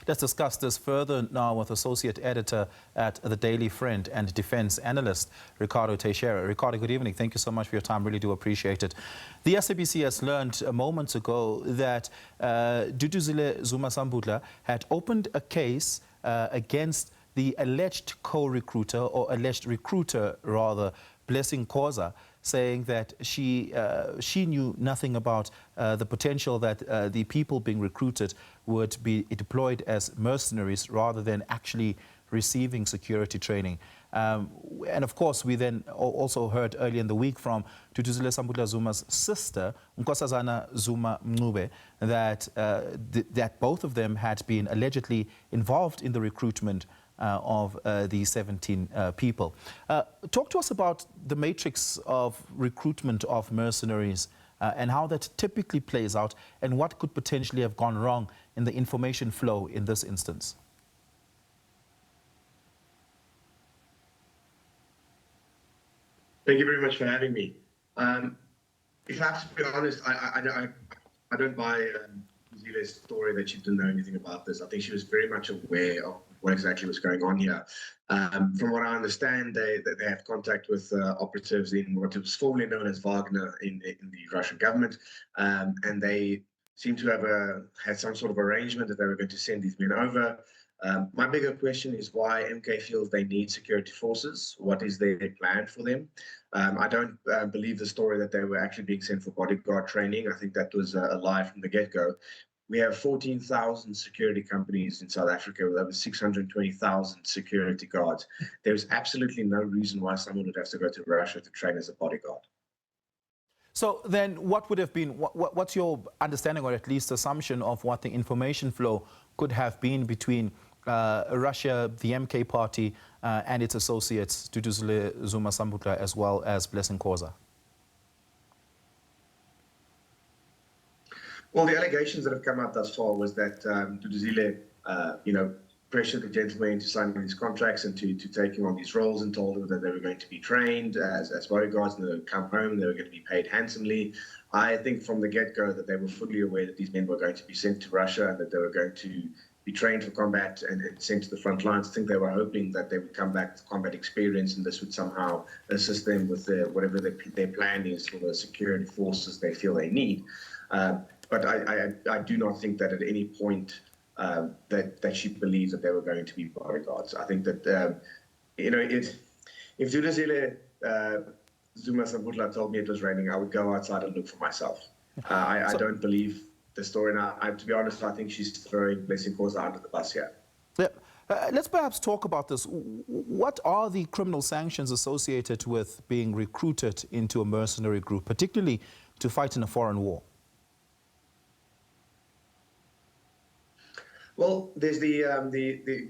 Let's discuss this further now with Associate Editor at The Daily Friend and Defense Analyst, Ricardo Teixeira. Ricardo, good evening. Thank you so much for your time. Really do appreciate it. The SABC has learned moments ago that Duduzile Zuma-Sambudla had opened a case against the alleged co-recruiter, or alleged recruiter rather, Blessing Khoza, saying that she knew nothing about the potential that the people being recruited would be deployed as mercenaries rather than actually receiving security training. And of course, we then also heard earlier in the week from Duduzile Sambudla Zuma's sister, Nkosazana Zuma Mncube, that, that both of them had been allegedly involved in the recruitment of the 17 people. Talk to us about the matrix of recruitment of mercenaries and how that typically plays out and what could potentially have gone wrong in the information flow in this instance. Thank you very much for having me. If I have to be honest, I don't buy Zile's story that she didn't know anything about this. I think she was very much aware of what exactly was going on here. From what I understand, they have contact with operatives in what was formerly known as Wagner in the Russian government, and they seem to have had some sort of arrangement that they were going to send these men over. My bigger question is why MK feels they need security forces. What is their plan for them? I don't believe the story that they were actually being sent for bodyguard training. I think that was a lie from the get-go. We have 14,000 security companies in South Africa with over 620,000 security guards. There's absolutely no reason why someone would have to go to Russia to train as a bodyguard. So then what would have been, what's your understanding or at least assumption of what the information flow could have been between Russia, the MK party, and its associates, Duduzile Zuma-Sambudla, as well as Blessing Khoza? Well, the allegations that have come out thus far was that Duduzile, pressured the gentlemen into signing these contracts and to taking on these roles and told them that they were going to be trained as bodyguards and they would come home, they were going to be paid handsomely. I think from the get-go that they were fully aware that these men were going to be sent to Russia and that they were going to be trained for combat and sent to the front lines. I think they were hoping that they would come back with combat experience and this would somehow assist them with whatever their plan is for the security forces they feel they need. But I do not think that at any point that she believes that they were going to be bodyguards. I think that, if Duduzile Zuma-Sambudla told me it was raining, I would go outside and look for myself. I don't believe the story now. To be honest, I think she's throwing Blessing Khoza under the bus here. Yeah. Let's perhaps talk about this. What are the criminal sanctions associated with being recruited into a mercenary group, particularly to fight in a foreign war? Well, there's the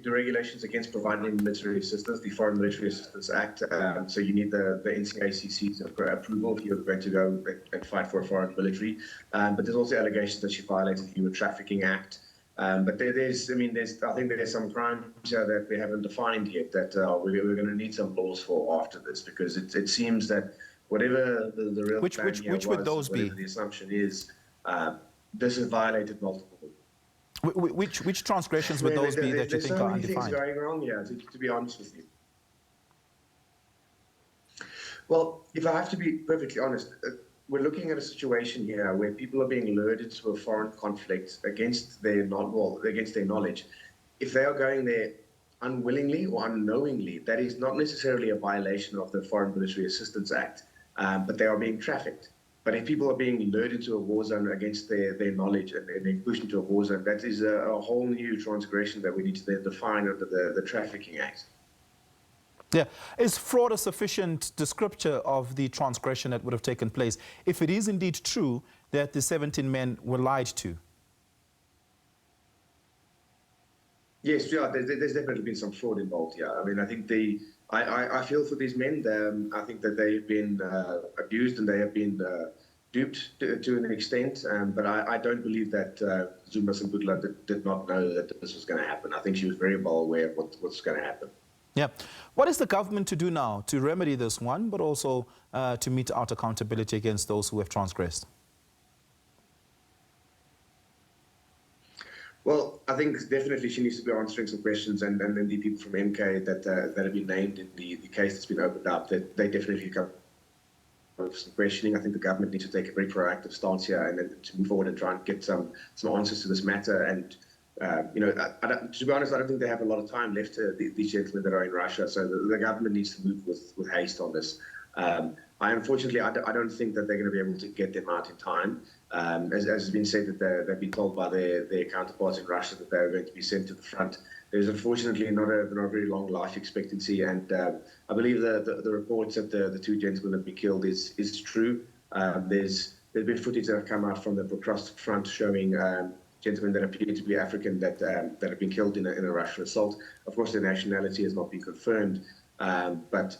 regulations against providing military assistance, the Foreign Military Assistance Act. So you need the NCACC's approval if you're going to go and fight for a foreign military. But there's also allegations that she violated the Human Trafficking Act. But I think there's some crimes here that we haven't defined yet that we're going to need some laws for after this, because it seems that whatever the real plan here was, would those be? The assumption is this has violated multiple. Which transgressions would those be that you think are undefined? There's so many things going wrong here, to be honest with you. Well, if I have to be perfectly honest, we're looking at a situation here where people are being lured into a foreign conflict against their knowledge. If they are going there unwillingly or unknowingly, that is not necessarily a violation of the Foreign Military Assistance Act, but they are being trafficked. But if people are being lured into a war zone against their knowledge and being pushed into a war zone, that is a whole new transgression that we need to then define under the Trafficking Act. Yeah. Is fraud a sufficient descriptor of the transgression that would have taken place if it is indeed true that the 17 men were lied to? Yes, yeah, there's definitely been some fraud involved here. I mean, I think I feel for these men. I think that they've been abused and they have been duped to an extent. But I don't believe that Zuma-Sambudla did not know that this was going to happen. I think she was very well aware of what's going to happen. Yeah. What is the government to do now to remedy this one, but also to mete out accountability against those who have transgressed? Well, I think definitely she needs to be answering some questions, and then the people from MK that have been named in the case that's been opened up, that they definitely come with some questioning. I think the government needs to take a very proactive stance here and then to move forward and try and get some answers to this matter. And to be honest, I don't think they have a lot of time left. These gentlemen that are in Russia, so the government needs to move with haste on this. Unfortunately, I don't think that they're going to be able to get them out in time. As has been said, that they've been told by their counterparts in Russia that they're going to be sent to the front. There's unfortunately not a very long life expectancy, and I believe the reports that the two gentlemen have been killed is true. There's been footage that have come out from across the front showing gentlemen that appear to be African that have been killed in a Russian assault. Of course, their nationality has not been confirmed, but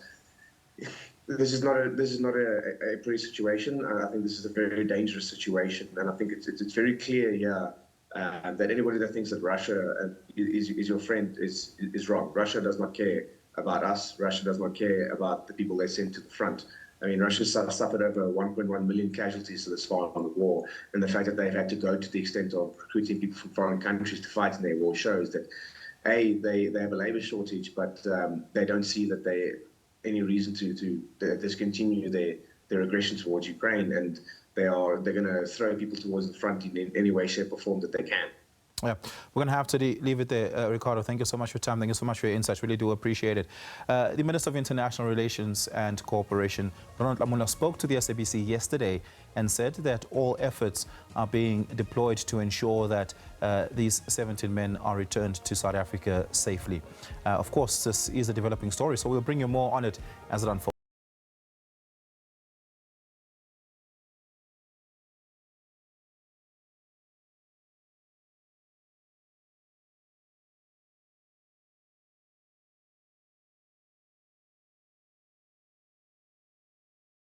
this is not a pretty situation. I think this is a very dangerous situation, and I think it's very clear here that anybody that thinks that Russia is your friend is wrong. Russia does not care about us. Russia does not care about the people they send to the front. I mean, Russia suffered over 1.1 million casualties this far on the war, and the fact that they've had to go to the extent of recruiting people from foreign countries to fight in their war shows that they have a labor shortage, but they don't see that any reason to discontinue their aggression towards Ukraine, and they're going to throw people towards the front in any way, shape, or form that they can. Yeah, we're going to have to leave it there. Ricardo, thank you so much for your time. Thank you so much for your insights. Really do appreciate it. The Minister of International Relations and Cooperation, Ronald Lamula, spoke to the SABC yesterday and said that all efforts are being deployed to ensure that these 17 men are returned to South Africa safely. Of course, this is a developing story, so we'll bring you more on it as it unfolds.